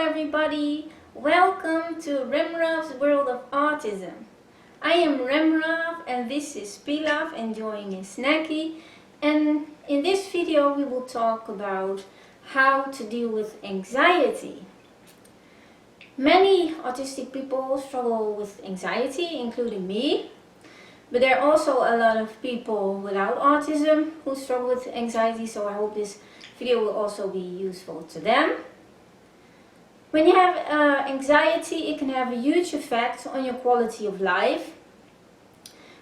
everybody, welcome to Remrov's World of Autism. I am Remrov and this is Pilaf enjoying a snacky, and in this video we will talk about how to deal with anxiety. Many autistic people struggle with anxiety, including me, but there are also a lot of people without autism who struggle with anxiety, so I hope this video will also be useful to them. When you have anxiety, it can have a huge effect on your quality of life.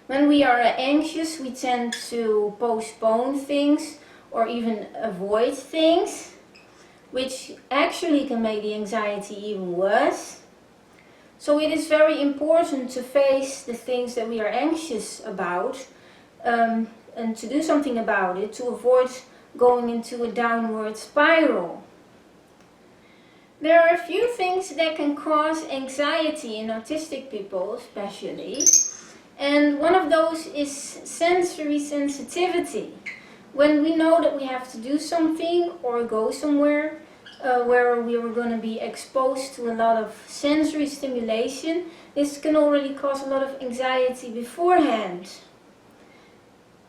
When we are anxious, we tend to postpone things or even avoid things, which actually can make the anxiety even worse. So it is very important to face the things that we are anxious about and to do something about it to avoid going into a downward spiral. There are a few things that can cause anxiety in autistic people especially, and one of those is sensory sensitivity. When we know that we have to do something or go somewhere where we are going to be exposed to a lot of sensory stimulation, this can already cause a lot of anxiety beforehand.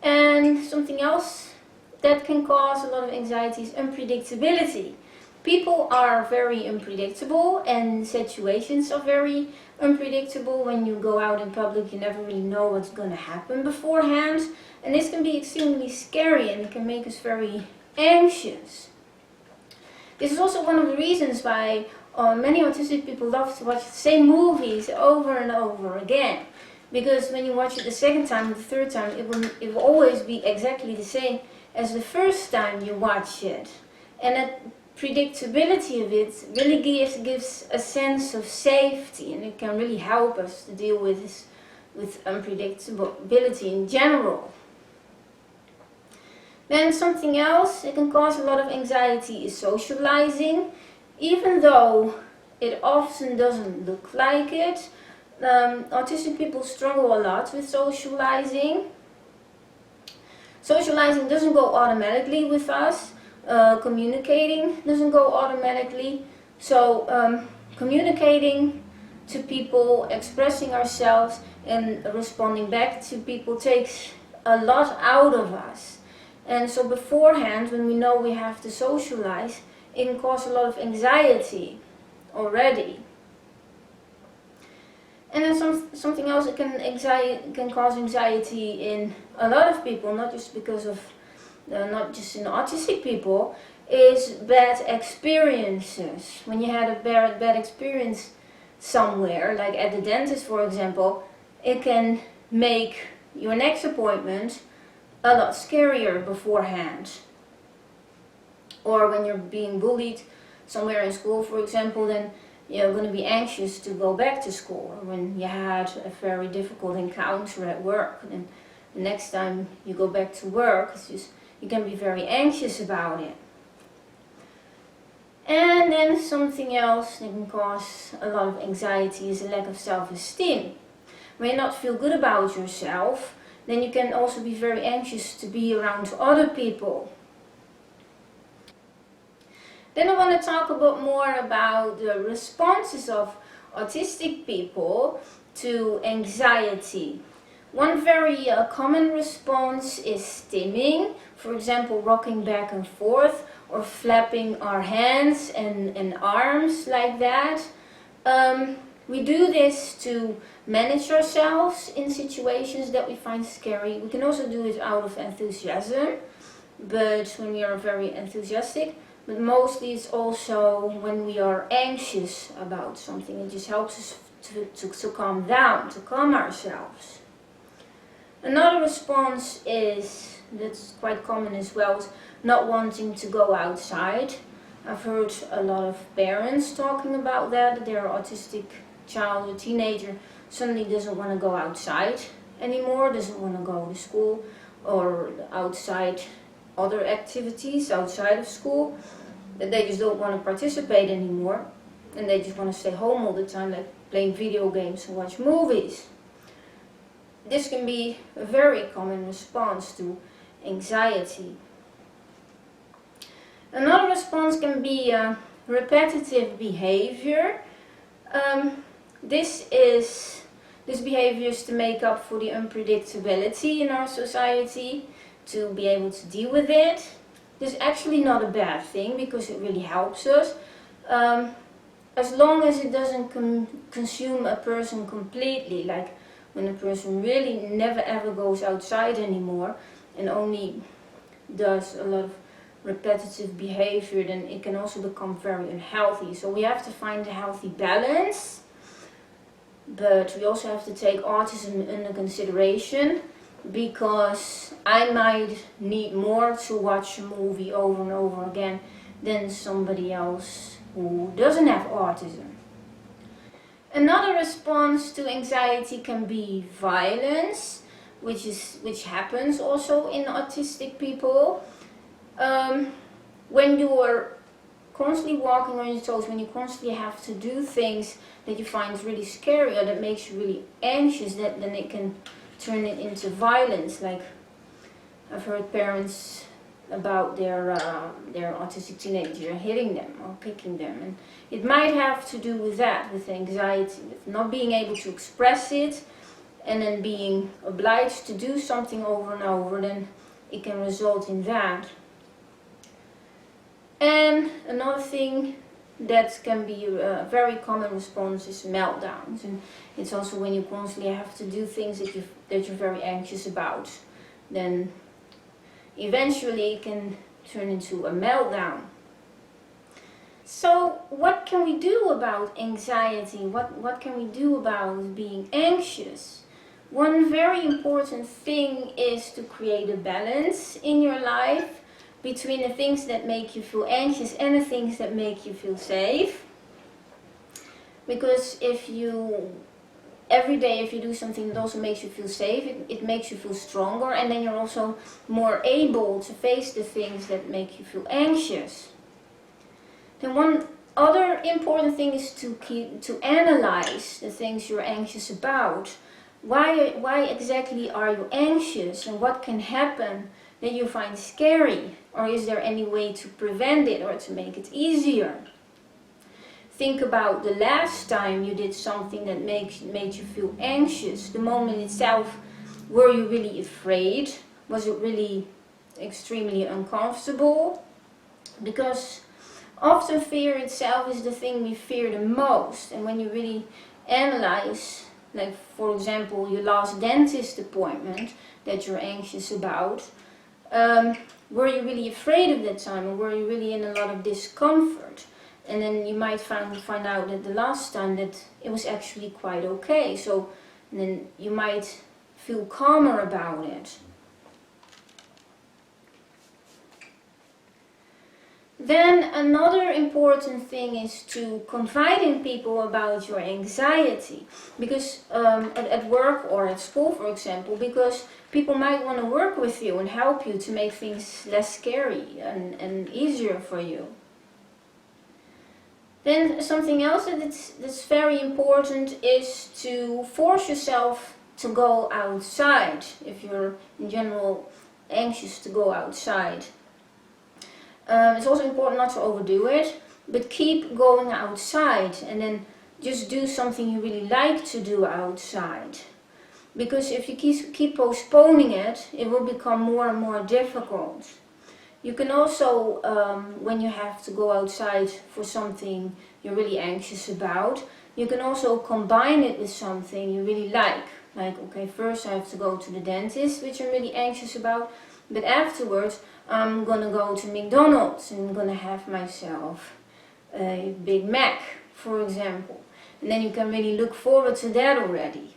And something else that can cause a lot of anxiety is unpredictability. People are very unpredictable and situations are very unpredictable. When you go out in public, you never really know what's going to happen beforehand. And this can be extremely scary and it can make us very anxious. This is also one of the reasons why many autistic people love to watch the same movies over and over again. Because when you watch it the second time or the third time, it will always be exactly the same as the first time you watch it. And that predictability of it really gives a sense of safety, and it can really help us to deal with unpredictability in general. Then something else that can cause a lot of anxiety is socializing. Even though it often doesn't look like it, autistic people struggle a lot with socializing. Socializing doesn't go automatically with us. Communicating doesn't go automatically. So communicating to people, expressing ourselves and responding back to people takes a lot out of us. And so beforehand, when we know we have to socialize, it can cause a lot of anxiety already. And then something else that can cause anxiety in a lot of people, not just because of not just in autistic people, is bad experiences. When you had a bad experience somewhere, like at the dentist for example, it can make your next appointment a lot scarier beforehand. Or when you're being bullied somewhere in school for example, then you're going to be anxious to go back to school. Or when you had a very difficult encounter at work, and the next time you go back to work, you can be very anxious about it. And then something else that can cause a lot of anxiety is a lack of self-esteem. When you not feel good about yourself, then you can also be very anxious to be around other people. Then I want to talk a bit more about the responses of autistic people to anxiety. One very common response is stimming, for example rocking back and forth or flapping our hands and arms like that. We do this to manage ourselves in situations that we find scary. We can also do it out of enthusiasm, but when we are very enthusiastic, but mostly it's also when we are anxious about something. It just helps us to calm down, to calm ourselves. Another response that's quite common as well is not wanting to go outside. I've heard a lot of parents talking about that their autistic child or teenager suddenly doesn't want to go outside anymore, doesn't want to go to school or outside other activities outside of school, that they just don't want to participate anymore and they just want to stay home all the time, like playing video games and watch movies. This can be a very common response to anxiety. Another response can be repetitive behavior. This behavior is to make up for the unpredictability in our society, to be able to deal with it. This is actually not a bad thing because it really helps us. As long as it doesn't consume a person completely, like when a person really never ever goes outside anymore and only does a lot of repetitive behavior, then it can also become very unhealthy. So we have to find a healthy balance, but we also have to take autism into consideration, because I might need more to watch a movie over and over again than somebody else who doesn't have autism. Another response to anxiety can be violence, which happens also in autistic people. When you are constantly walking on your toes, when you constantly have to do things that you find really scary or that makes you really anxious, then it can turn it into violence. Like I've heard parents about their autistic teenager hitting them or kicking them, and it might have to do with that, with anxiety, with not being able to express it and then being obliged to do something over and over. Then it can result in that. And another thing that can be a very common response is meltdowns, and it's also when you constantly have to do things that you're very anxious about. Then eventually it can turn into a meltdown. So what can we do about anxiety? What can we do about being anxious? One very important thing is to create a balance in your life between the things that make you feel anxious and the things that make you feel safe. Because every day if you do something that also makes you feel safe, it makes you feel stronger, and then you're also more able to face the things that make you feel anxious. Then one other important thing is to analyze the things you're anxious about. Why exactly are you anxious, and what can happen that you find scary? Or is there any way to prevent it or to make it easier? Think about the last time you did something that made you feel anxious. The moment itself, were you really afraid? Was it really extremely uncomfortable? Because often fear itself is the thing we fear the most. And when you really analyze, like for example your last dentist appointment that you're anxious about, were you really afraid of that time, or were you really in a lot of discomfort? And then you might find out that the last time that it was actually quite okay. So then you might feel calmer about it. Then another important thing is to confide in people about your anxiety, because at work or at school, for example, because people might want to work with you and help you to make things less scary and easier for you. Then something else that's very important is to force yourself to go outside if you're in general anxious to go outside. It's also important not to overdo it, but keep going outside, and then just do something you really like to do outside. Because if you keep postponing it, it will become more and more difficult. You can also, when you have to go outside for something you're really anxious about, you can also combine it with something you really like. Like, okay, first I have to go to the dentist, which I'm really anxious about, but afterwards I'm gonna go to McDonald's and I'm gonna have myself a Big Mac, for example. And then you can really look forward to that already.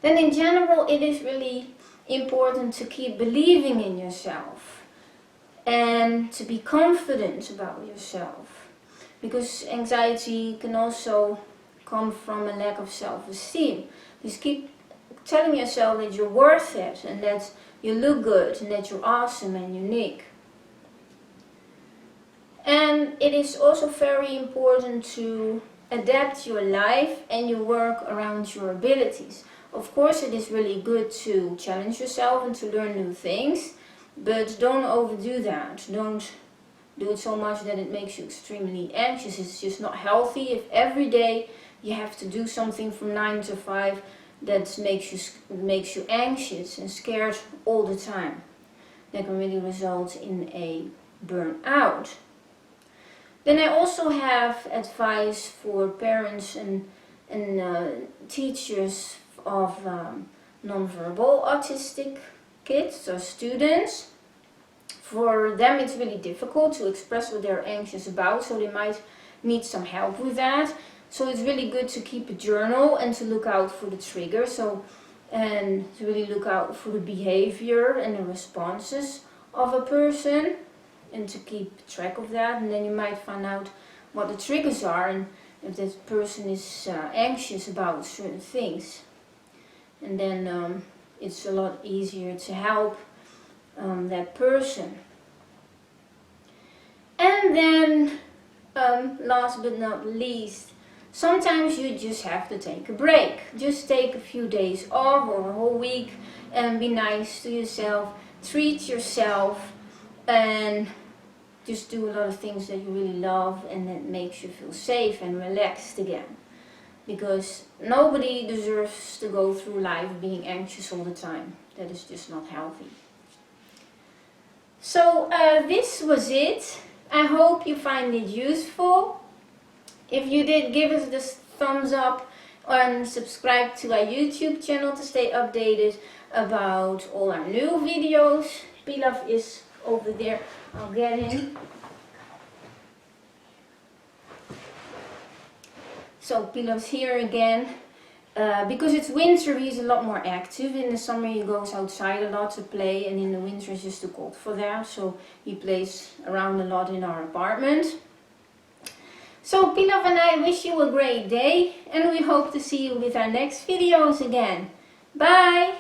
Then in general, it is really important to keep believing in yourself and to be confident about yourself. Because anxiety can also come from a lack of self-esteem. Just keep telling yourself that you're worth it and that you look good and that you're awesome and unique. And it is also very important to adapt your life and your work around your abilities. Of course, it is really good to challenge yourself and to learn new things, but don't overdo that. Don't do it so much that it makes you extremely anxious. It's just not healthy. If every day you have to do something from 9 to 5 that makes you anxious and scared all the time, that can really result in a burnout. Then I also have advice for parents and teachers of nonverbal autistic kids or students. For them it's really difficult to express what they're anxious about, so they might need some help with that. So it's really good to keep a journal and to look out for the triggers, and to really look out for the behavior and the responses of a person, and to keep track of that. And then you might find out what the triggers are and if that person is anxious about certain things. And then it's a lot easier to help that person. And then last but not least, sometimes you just have to take a break. Just take a few days off or a whole week and be nice to yourself. Treat yourself and just do a lot of things that you really love and that makes you feel safe and relaxed again. Because nobody deserves to go through life being anxious all the time. That is just not healthy. So this was it. I hope you find it useful. If you did, give us this thumbs up and subscribe to our YouTube channel to stay updated about all our new videos. Pilaf is over there. I'll get him. So Pilaf's here again. Because it's winter, he's a lot more active. In the summer he goes outside a lot to play, and in the winter it's just too cold for that. So he plays around a lot in our apartment. So Pilaf and I wish you a great day, and we hope to see you with our next videos again. Bye!